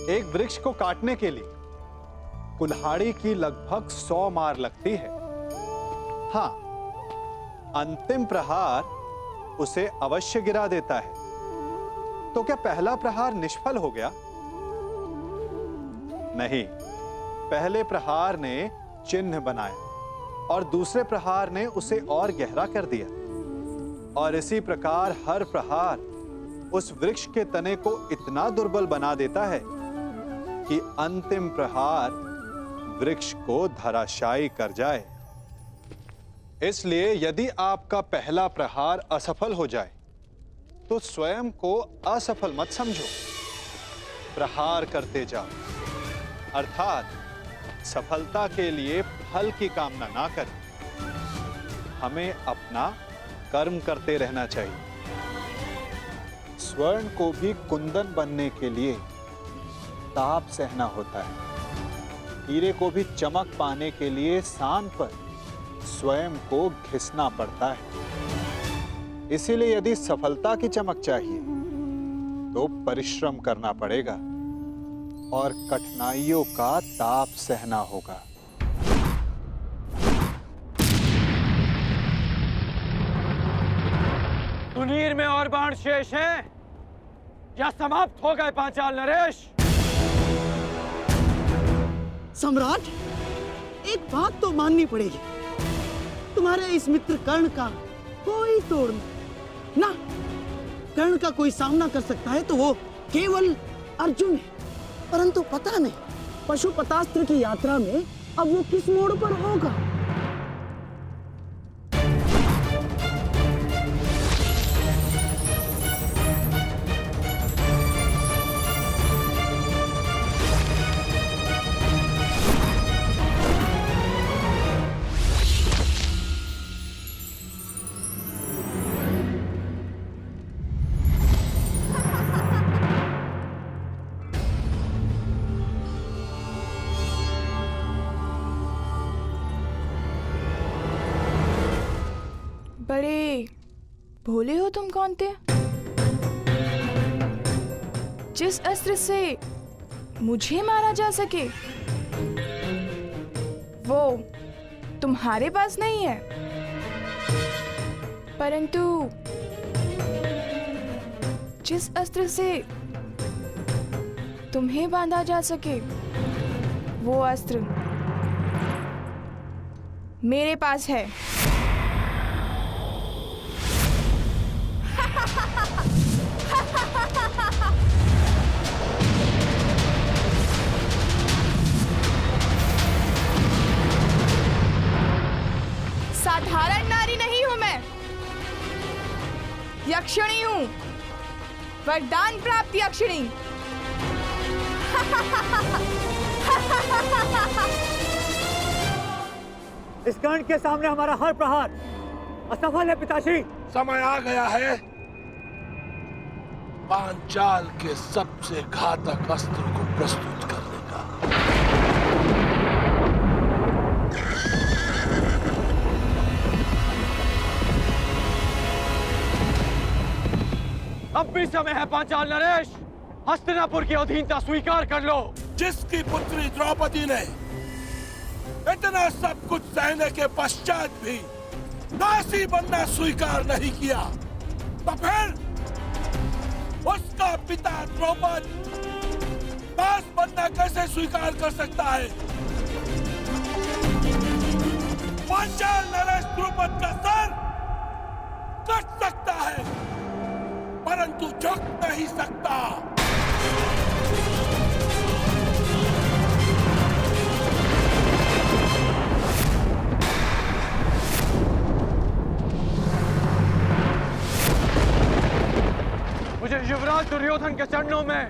एक वृक्ष को काटने के लिए कुल्हाड़ी की लगभग 100 मार लगती है। हाँ, अंतिम प्रहार उसे अवश्य गिरा देता है। तो क्या पहला प्रहार निष्फल हो गया? नहीं, पहले प्रहार ने चिन्ह बनाया और दूसरे प्रहार ने उसे और गहरा कर दिया। और इसी प्रकार हर प्रहार उस वृक्ष के तने को इतना दुर्बल बना देता है कि अंतिम प्रहार वृक्ष को धराशायी कर जाए। इसलिए यदि आपका पहला प्रहार असफल हो जाए तो स्वयं को असफल मत समझो, प्रहार करते जाओ। अर्थात सफलता के लिए फल की कामना ना करें। हमें अपना कर्म करते रहना चाहिए। स्वर्ण को भी कुंदन बनने के लिए ताप सहना होता है। हीरे को भी चमक पाने के लिए सान पर स्वयं को घिसना पड़ता है। इसीलिए यदि सफलता की चमक चाहिए तो परिश्रम करना पड़ेगा और कठिनाइयों का ताप सहना होगा। तुनीर में और बाण शेष हैं या समाप्त हो गए पांचाल नरेश? सम्राट, एक बात तो माननी पड़ेगी, तुम्हारे इस मित्र कर्ण का कोई तोड़ नहीं ना। कर्ण का कोई सामना कर सकता है तो वो केवल अर्जुन है, परंतु पता नहीं पशुपतास्त्र की यात्रा में अब वो किस मोड़ पर होगा। बड़े भोले हो तुम कौनते। जिस अस्त्र से मुझे मारा जा सके वो तुम्हारे पास नहीं है, परंतु जिस अस्त्र से तुम्हें बांधा जा सके वो अस्त्र मेरे पास है। साधारण नारी नहीं हूं मैं, यक्षिणी हूं, वरदान प्राप्त यक्षिणी। इस कर्ण के सामने हमारा हर प्रहार असफल है पिताश्री। समय आ गया है पांचाल के सबसे घातक अस्त्र को प्रस्तुत करने का। अब भी समय है पांचाल नरेश, हस्तिनापुर की अधीनता स्वीकार कर लो। जिसकी पुत्री द्रौपदी ने इतना सब कुछ सहने के पश्चात भी दासी बनना स्वीकार नहीं किया, तो फिर उसका पिता द्रौपद दास बनना कैसे स्वीकार कर सकता है? पांचाल नरेश द्रौपद का सर कट सकता है परंतु झुक नहीं सकता। मुझे युवराज दुर्योधन के चरणों में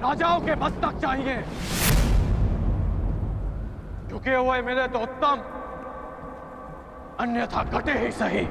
राजाओं के मस्तक चाहिए। झुके हुए मिले तो उत्तम, अन्यथा कटे ही सही।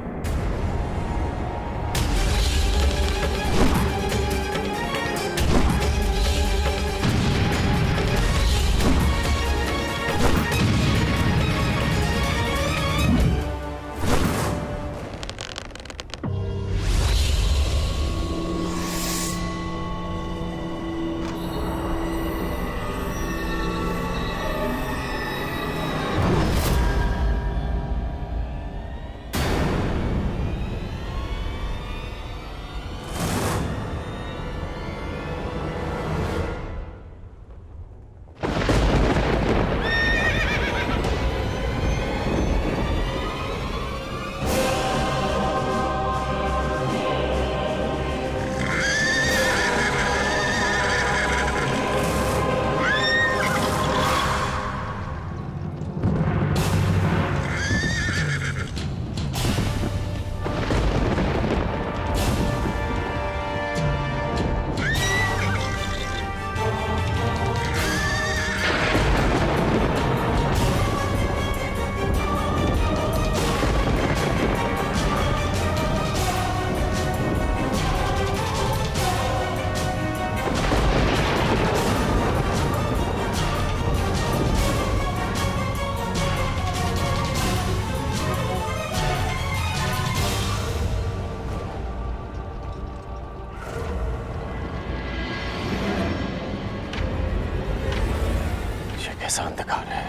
कैसा अंधकार है,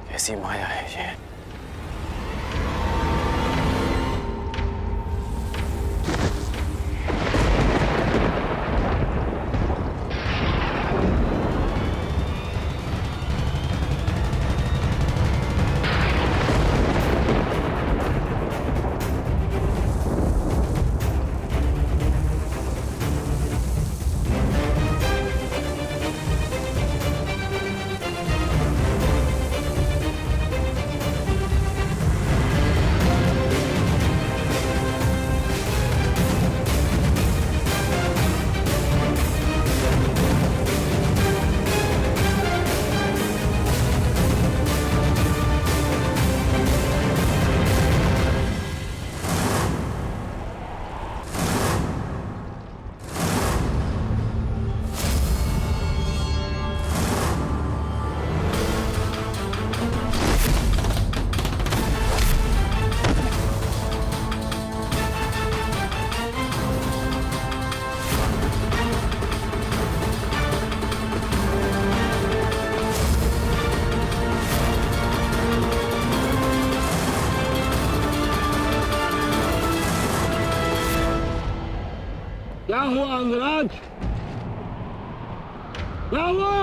कैसी माया है ये। क्या हुआ अंगराज? क्या हुआ?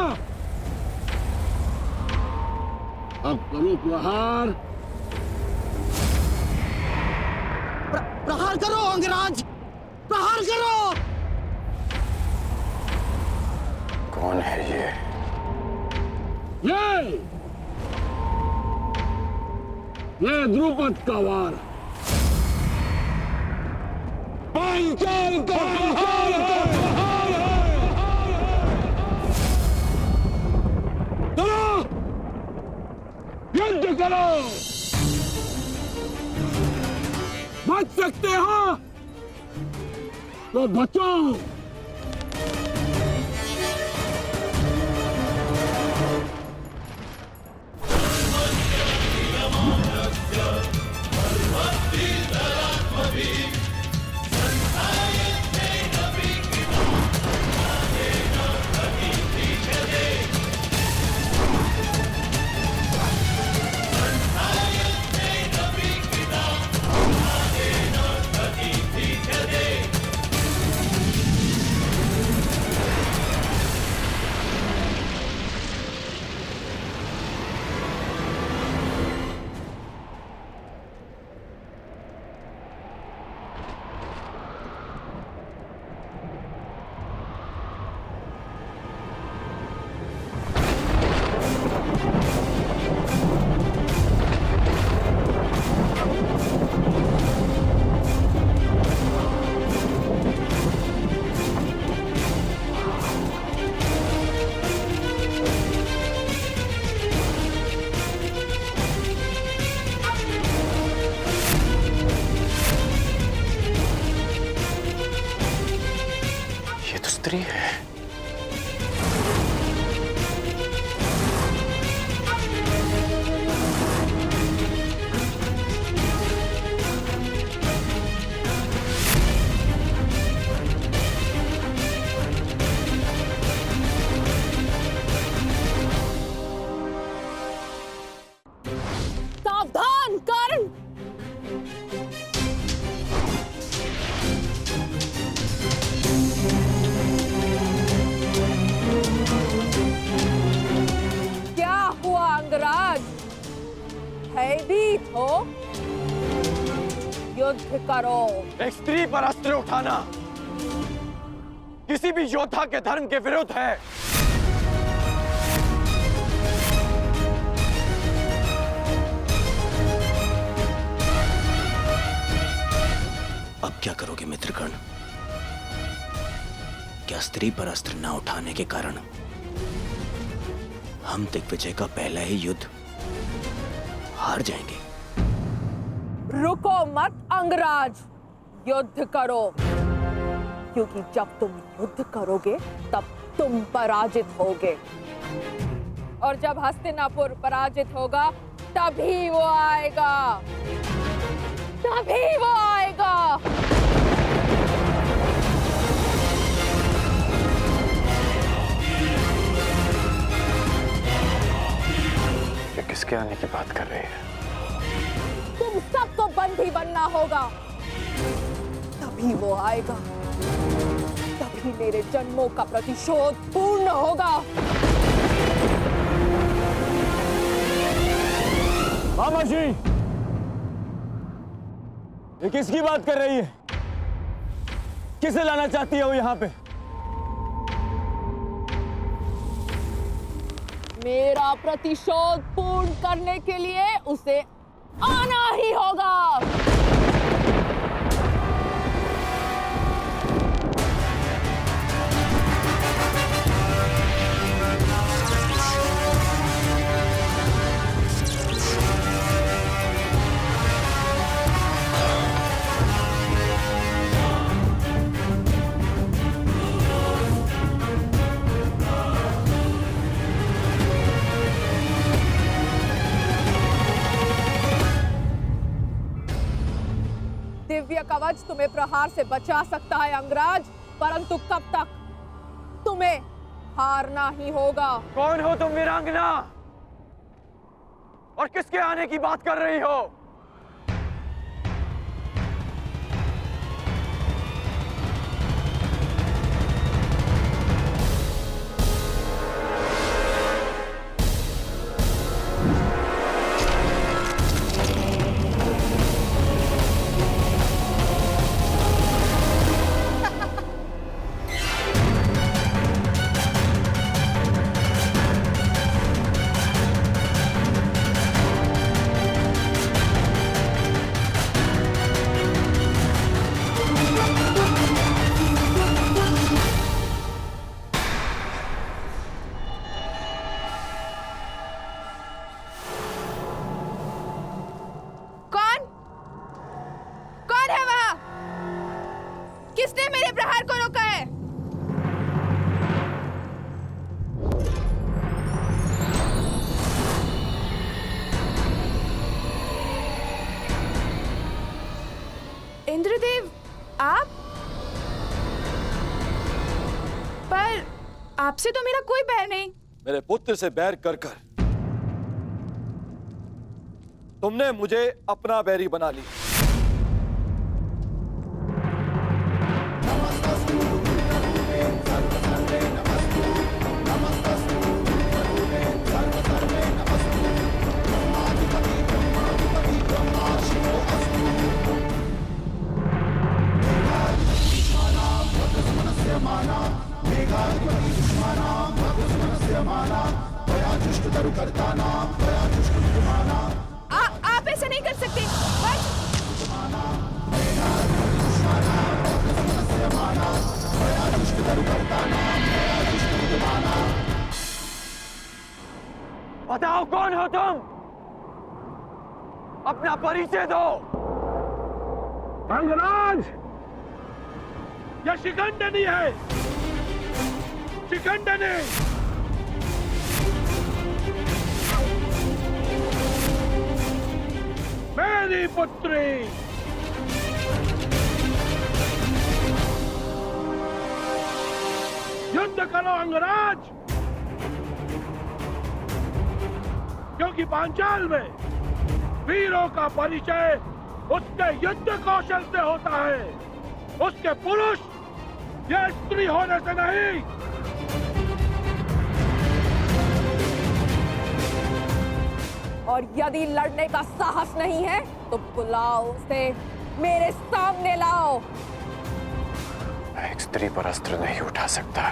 अब करो प्रहार। प्रहार करो अंगराज, प्रहार करो। कौन है ये? ये द्रुपद का वार। पांचाल का प्रहार है। चलो युद्ध करो। बच सकते हो तो बचो। स्त्री है। सावधान कर्ण। क्या हुआ अंगराज? भयभीत हो? युद्ध करो। एक स्त्री पर अस्त्र उठाना किसी भी योद्धा के धर्म के विरुद्ध है। अब क्या करोगे मित्रगण? क्या स्त्री पर अस्त्र न उठाने के कारण हम दिग्विजय का पहला ही युद्ध हार जाएंगे? रुको मत अंगराज, युद्ध करो, क्योंकि जब तुम युद्ध करोगे तब तुम पराजित होगे, और जब हस्तिनापुर पराजित होगा तभी वो आएगा, तभी वो आएगा। किसके आने की बात कर रही है? तुम सबको बंदी बनना होगा, तभी वो आएगा, तभी मेरे जन्मों का प्रतिशोध पूर्ण होगा। मामा जी, ये किसकी बात कर रही है? किसे लाना चाहती है वो यहाँ पे? मेरा प्रतिशोध पूर्ण करने के लिए उसे आना ही होगा। दिव्य कवच तुम्हें प्रहार से बचा सकता है अंगराज, परंतु कब तक? तुम्हें हारना ही होगा। कौन हो तुम वीरांगना? और किसके आने की बात कर रही हो? किसने मेरे प्रहार को रोका है? इंद्रदेव, आप? पर आपसे तो मेरा कोई बैर नहीं। मेरे पुत्र से बैर कर कर तुमने मुझे अपना बैरी बना ली। आप ऐसा नहीं कर सकते। बताओ कौन हो तुम? अपना परिचय दो। अंगराज, यह शिखंडनी है, शिखंडनी। मेरी पुत्री। युद्ध करो अंगराज, क्योंकि पांचाल में वीरों का परिचय उसके युद्ध कौशल से होता है, उसके पुरुष या स्त्री होने से नहीं। और यदि लड़ने का साहस नहीं है तो बुलाओ उसे, मेरे सामने लाओ। मैं एक स्त्री पर अस्त्र नहीं उठा सकता,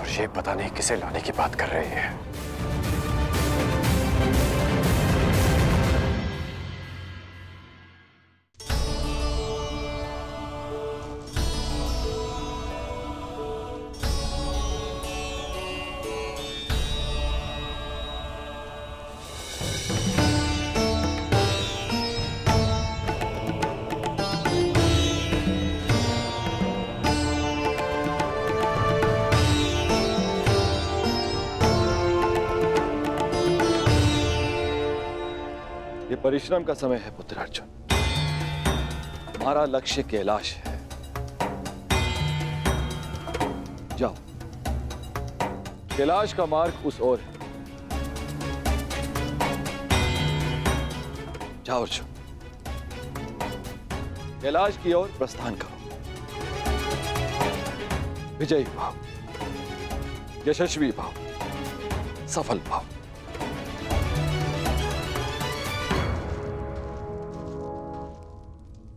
और ये पता नहीं किसे लाने की बात कर रही है। ये परिश्रम का समय है पुत्र अर्जुन। हमारा लक्ष्य कैलाश है। जाओ, कैलाश का मार्ग उस ओर है। जाओ अर्जुन, कैलाश की ओर प्रस्थान करो। विजयी भाव, यशस्वी भाव, सफल भाव।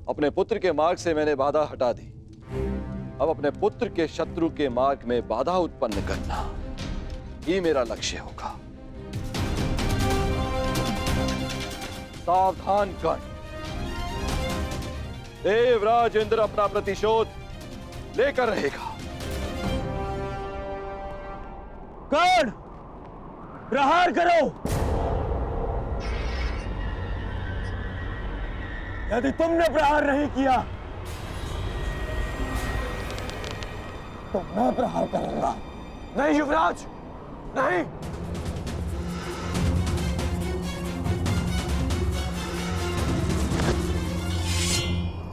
अपने पुत्र के मार्ग से मैंने बाधा हटा दी। अब अपने पुत्र के शत्रु के मार्ग में बाधा उत्पन्न करना ही मेरा लक्ष्य होगा। सावधान कर्ण, देवराज इंद्र अपना प्रतिशोध लेकर रहेगा। कर्ण, प्रहार करो। यदि तुमने प्रहार नहीं किया तो मैं प्रहार करूंगा। नहीं युवराज, नहीं।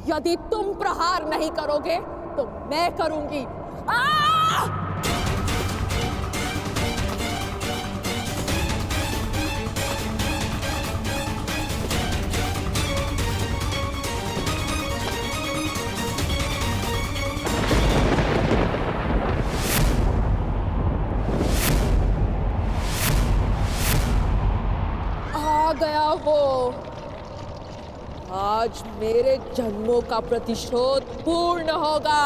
यदि तुम प्रहार नहीं करोगे तो मैं करूंगी। आ गया वो। आज मेरे जन्मों का प्रतिशोध पूर्ण होगा।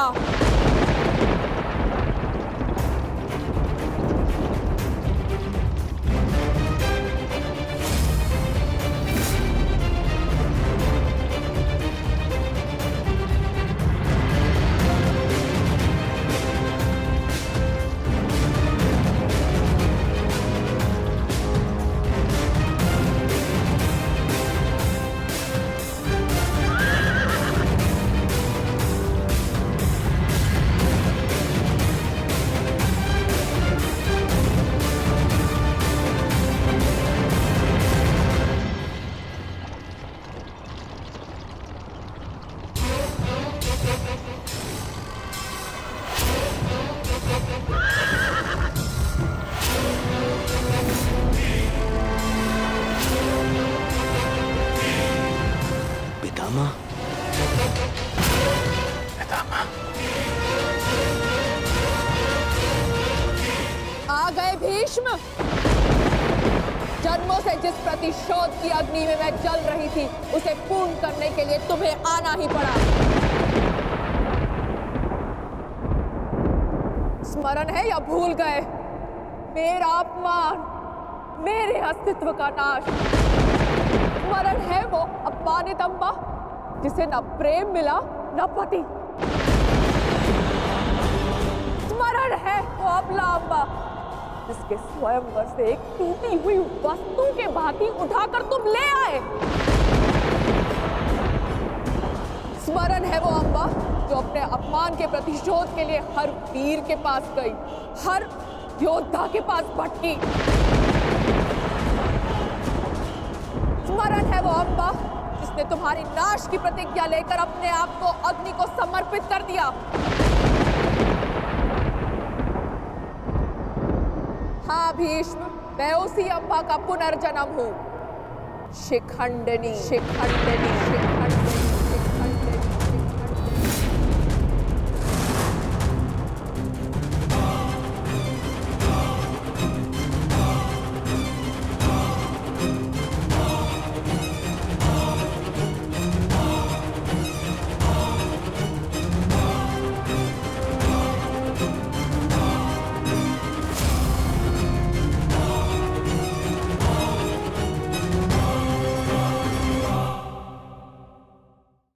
पितामह, आ गए भीष्म। जन्मों से जिस प्रतिशोध की अग्नि में मैं जल रही थी उसे पूर्ण करने के लिए तुम्हें आना ही पड़ा। स्मरण है या भूल गए? मेरा अपमान, मेरे अस्तित्व का नाश। स्मरण है वो अपमानित अम्बा जिसे न प्रेम मिला न पति। स्मरण है वो अबला अम्बा जिसके स्वयंवर से एक टूटी हुई वस्तु के भांति उठाकर तुम ले आए। स्मरण है वो अम्बा जो अपने अपमान के प्रतिशोध के लिए हर वीर के पास गई, हर योद्धा के पास भटकी। स्मरण है वो अम्बा जिसने तुम्हारी नाश की प्रतिज्ञा लेकर अपने आप को अग्नि को समर्पित कर दिया। हाँ भीष्म, मैं उसी अम्बा का पुनर्जन्म हूँ। शिखंडनी, शिखंडनी, शिखंडनी।